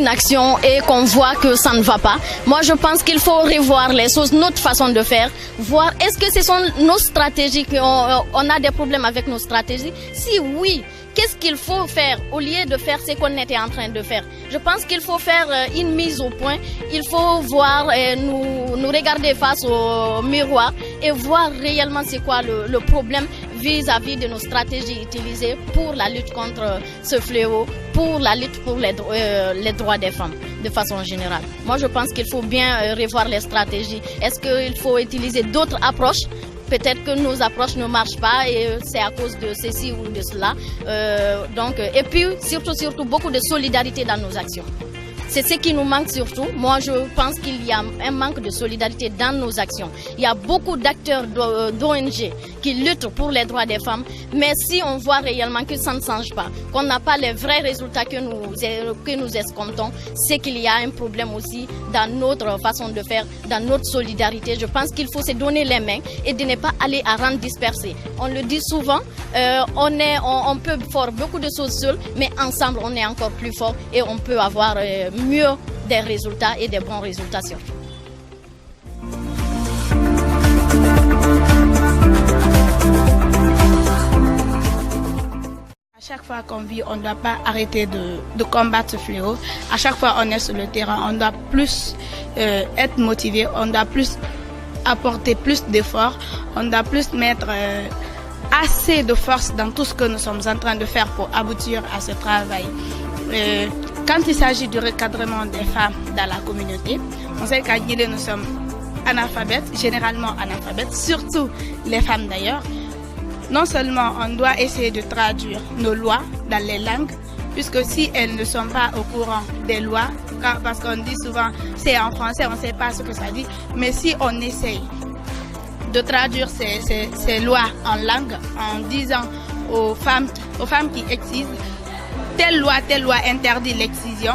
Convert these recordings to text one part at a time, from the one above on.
une action et qu'on voit que ça ne va pas, moi je pense qu'il faut revoir les choses, notre façon de faire, voir est-ce que ce sont nos stratégies, qu'on a des problèmes avec nos stratégies. Si oui, qu'est-ce qu'il faut faire au lieu de faire ce qu'on était en train de faire? Je pense qu'il faut faire une mise au point. Il faut voir, nous regarder face au miroir et voir réellement c'est quoi le problème vis-à-vis de nos stratégies utilisées pour la lutte contre ce fléau, pour la lutte pour les droits des femmes de façon générale. Moi, je pense qu'il faut bien revoir les stratégies. Est-ce qu'il faut utiliser d'autres approches? Peut-être que nos approches ne marchent pas et c'est à cause de ceci ou de cela. Et puis, surtout, beaucoup de solidarité dans nos actions. C'est ce qui nous manque surtout. Moi, je pense qu'il y a un manque de solidarité dans nos actions. Il y a beaucoup d'acteurs d'ONG qui luttent pour les droits des femmes, mais si on voit réellement que ça ne change pas, qu'on n'a pas les vrais résultats que nous escomptons, c'est qu'il y a un problème aussi dans notre façon de faire, dans notre solidarité. Je pense qu'il faut se donner les mains et de ne pas aller à rang dispersé. On le dit souvent, on peut faire beaucoup de choses seuls, mais ensemble, on est encore plus fort et on peut avoir mieux des résultats et des bons résultats surtout. À chaque fois qu'on vit, on ne doit pas arrêter de combattre ce fléau. À chaque fois qu'on est sur le terrain, on doit plus être motivé, on doit plus apporter plus d'efforts, on doit plus mettre assez de force dans tout ce que nous sommes en train de faire pour aboutir à ce travail. Quand il s'agit du recadrement des femmes dans la communauté, on sait qu'à Guinée, nous sommes analphabètes, généralement analphabètes, surtout les femmes d'ailleurs. Non seulement on doit essayer de traduire nos lois dans les langues, puisque si elles ne sont pas au courant des lois, parce qu'on dit souvent c'est en français, on ne sait pas ce que ça dit, mais si on essaye de traduire ces lois en langue en disant aux femmes qui excisent, telle loi interdit l'excision,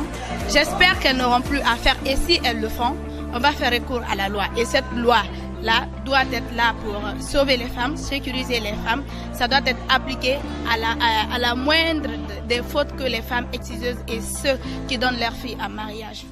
j'espère qu'elles n'auront plus à faire, et si elles le font, on va faire recours à la loi. Et cette loi-là doit être là pour sauver les femmes, sécuriser les femmes. Ça doit être appliqué à la moindre des fautes que les femmes exciseuses et ceux qui donnent leurs filles en mariage.